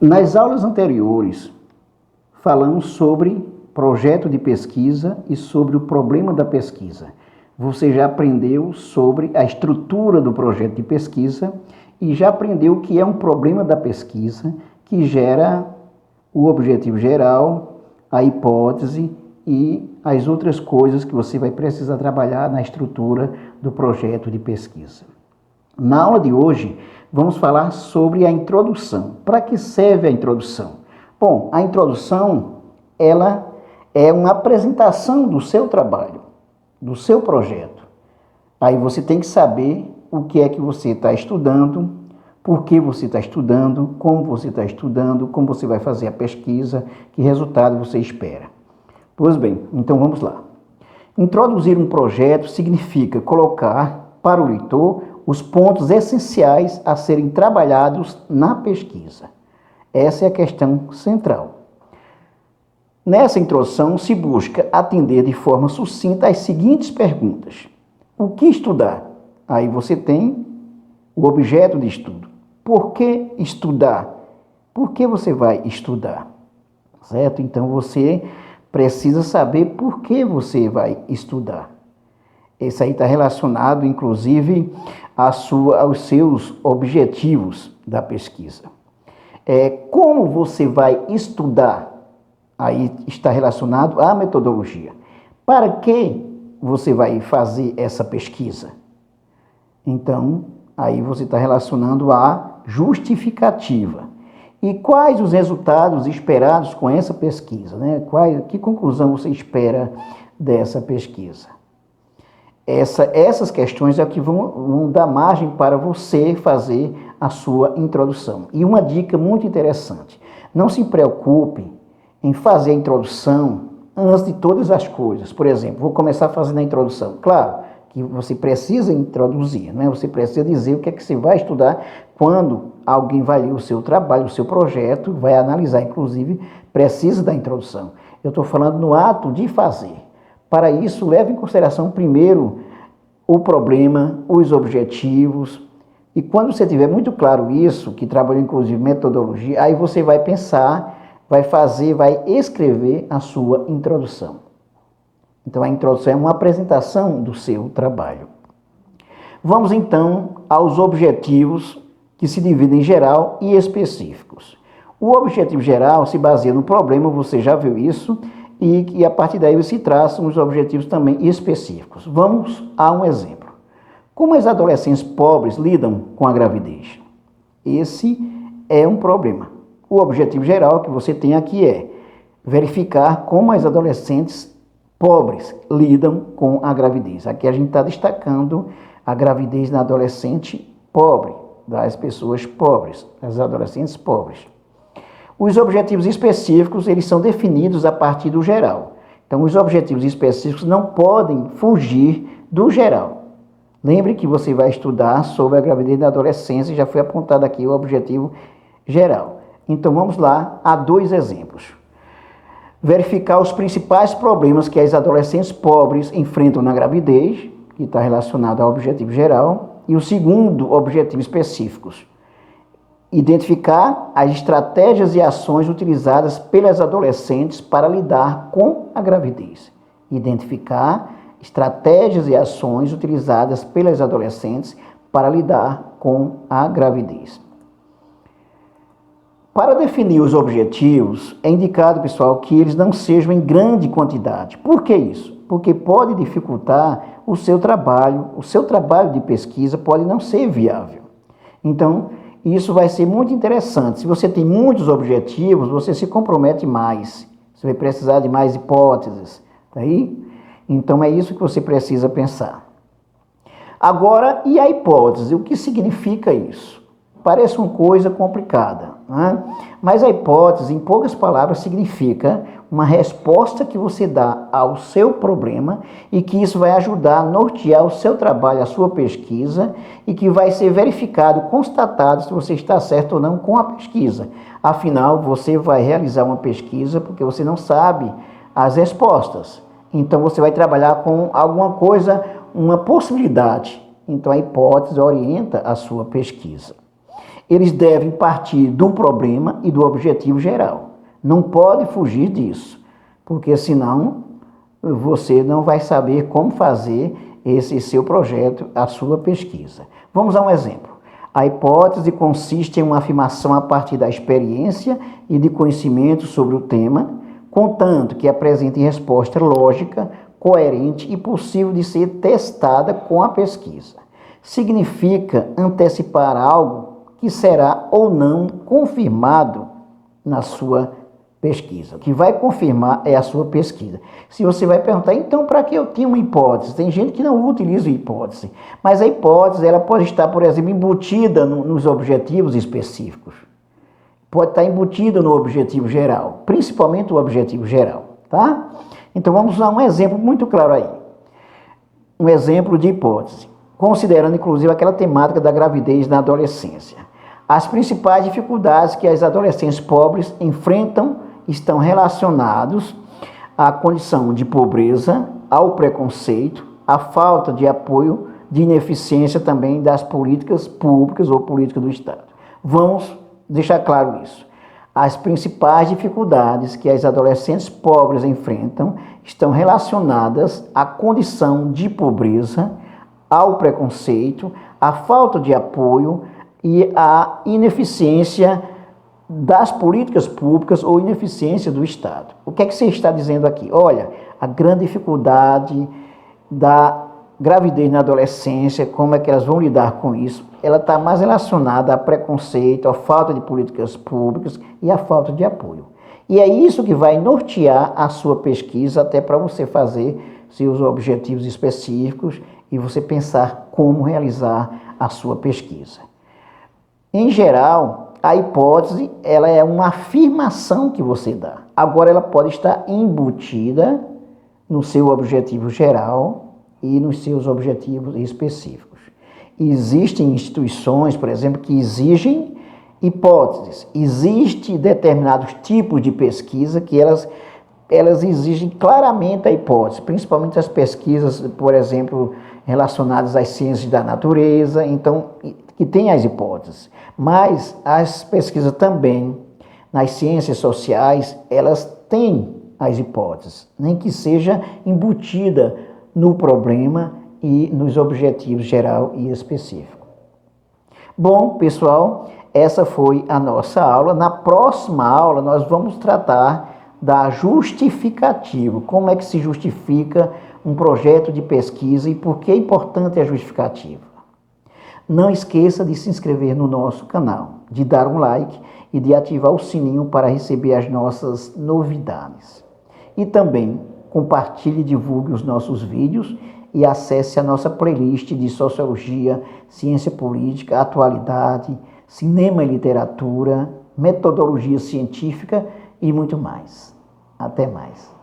Nas aulas anteriores, falamos sobre projeto de pesquisa e sobre o problema da pesquisa. Você já aprendeu sobre a estrutura do projeto de pesquisa e já aprendeu o que é um problema da pesquisa, que gera o objetivo geral, a hipótese e as outras coisas que você vai precisar trabalhar na estrutura do projeto de pesquisa. Na aula de hoje, vamos falar sobre a introdução. Para que serve a introdução? Bom, a introdução, ela é uma apresentação do seu trabalho, do seu projeto. Aí você tem que saber o que é que você está estudando, por que você está estudando, como você está estudando, como você vai fazer a pesquisa, que resultado você espera. Pois bem, então vamos lá. Introduzir um projeto significa colocar para o leitor os pontos essenciais a serem trabalhados na pesquisa. Essa é a questão central. Nessa introdução, se busca atender de forma sucinta as seguintes perguntas. O que estudar? Aí você tem o objeto de estudo. Por que estudar? Por que você vai estudar? Certo? Então você precisa saber por que você vai estudar. Esse aí está relacionado, inclusive, aos seus objetivos da pesquisa. Como você vai estudar? Aí está relacionado à metodologia. Para que você vai fazer essa pesquisa? Então, aí você está relacionando à justificativa. E quais os resultados esperados com essa pesquisa, né? Que conclusão você espera dessa pesquisa? Essas questões é o que vão dar margem para você fazer a sua introdução. E uma dica muito interessante, não se preocupe em fazer a introdução antes de todas as coisas. Por exemplo, vou começar fazendo a introdução. Claro que você precisa introduzir, né? Você precisa dizer o que é que você vai estudar quando alguém vai ler o seu trabalho, o seu projeto, vai analisar, inclusive, precisa da introdução. Eu estou falando no ato de fazer. Para isso, leve em consideração primeiro o problema, os objetivos, e quando você tiver muito claro isso, que trabalha inclusive metodologia, aí você vai pensar, vai escrever a sua introdução. Então a introdução é uma apresentação do seu trabalho. Vamos então aos objetivos que se dividem em geral e específicos. O objetivo geral se baseia no problema, você já viu isso, e a partir daí se traçam os objetivos também específicos. Vamos a um exemplo. Como as adolescentes pobres lidam com a gravidez? Esse é um problema. O objetivo geral que você tem aqui é verificar como as adolescentes pobres lidam com a gravidez. Aqui a gente está destacando a gravidez na adolescente pobre, das pessoas pobres, das adolescentes pobres. Os objetivos específicos, eles são definidos a partir do geral. Então, os objetivos específicos não podem fugir do geral. Lembre que você vai estudar sobre a gravidez da adolescência, já foi apontado aqui o objetivo geral. Então, vamos lá a 2 exemplos. Verificar os principais problemas que as adolescentes pobres enfrentam na gravidez, que está relacionado ao objetivo geral, e o segundo objetivo específicos. Identificar as estratégias e ações utilizadas pelas adolescentes para lidar com a gravidez. Identificar estratégias e ações utilizadas pelas adolescentes para lidar com a gravidez. Para definir os objetivos, é indicado, pessoal, que eles não sejam em grande quantidade. Por que isso? Porque pode dificultar o seu trabalho de pesquisa pode não ser viável. Então, isso vai ser muito interessante. Se você tem muitos objetivos, você se compromete mais. Você vai precisar de mais hipóteses. Tá aí? Então, é isso que você precisa pensar. Agora, e a hipótese? O que significa isso? Parece uma coisa complicada, né? Mas a hipótese, em poucas palavras, significa uma resposta que você dá ao seu problema e que isso vai ajudar a nortear o seu trabalho, a sua pesquisa, e que vai ser verificado, constatado se você está certo ou não com a pesquisa. Afinal, você vai realizar uma pesquisa porque você não sabe as respostas. Então, você vai trabalhar com alguma coisa, uma possibilidade. Então, a hipótese orienta a sua pesquisa. Eles devem partir do problema e do objetivo geral. Não pode fugir disso, porque senão você não vai saber como fazer esse seu projeto, a sua pesquisa. Vamos a um exemplo. A hipótese consiste em uma afirmação a partir da experiência e de conhecimento sobre o tema, contanto que apresente resposta lógica, coerente e possível de ser testada com a pesquisa. Significa antecipar algo que será ou não confirmado na sua pesquisa. O que vai confirmar é a sua pesquisa. Se você vai perguntar, então para que eu tinha uma hipótese? Tem gente que não utiliza hipótese, mas a hipótese ela pode estar, por exemplo, embutida nos objetivos específicos. Pode estar embutida no objetivo geral, principalmente o objetivo geral, tá? Então vamos usar um exemplo muito claro aí. Um exemplo de hipótese, considerando inclusive aquela temática da gravidez na adolescência. As principais dificuldades que as adolescentes pobres enfrentam estão relacionados à condição de pobreza, ao preconceito, à falta de apoio, de ineficiência também das políticas públicas ou políticas do Estado. Vamos deixar claro isso. As principais dificuldades que as adolescentes pobres enfrentam estão relacionadas à condição de pobreza, ao preconceito, à falta de apoio e à ineficiência das políticas públicas ou ineficiência do Estado. O que é que você está dizendo aqui? Olha, a grande dificuldade da gravidez na adolescência, como é que elas vão lidar com isso, ela está mais relacionada a preconceito, à falta de políticas públicas e à falta de apoio. E é isso que vai nortear a sua pesquisa até para você fazer seus objetivos específicos e você pensar como realizar a sua pesquisa. Em geral, a hipótese ela é uma afirmação que você dá. Agora ela pode estar embutida no seu objetivo geral e nos seus objetivos específicos. Existem instituições, por exemplo, que exigem hipóteses. Existem determinados tipos de pesquisa que elas exigem claramente a hipótese, principalmente as pesquisas, por exemplo, relacionadas às ciências da natureza, então, que tem as hipóteses. Mas as pesquisas também nas ciências sociais, elas têm as hipóteses, nem que seja embutida no problema e nos objetivos geral e específico. Bom, pessoal, essa foi a nossa aula. Na próxima aula, nós vamos tratar da justificativa. Como é que se justifica um projeto de pesquisa e por que é importante a justificativa. Não esqueça de se inscrever no nosso canal, de dar um like e de ativar o sininho para receber as nossas novidades. E também compartilhe e divulgue os nossos vídeos e acesse a nossa playlist de Sociologia, Ciência Política, Atualidade, Cinema e Literatura, Metodologia Científica e muito mais. Até mais.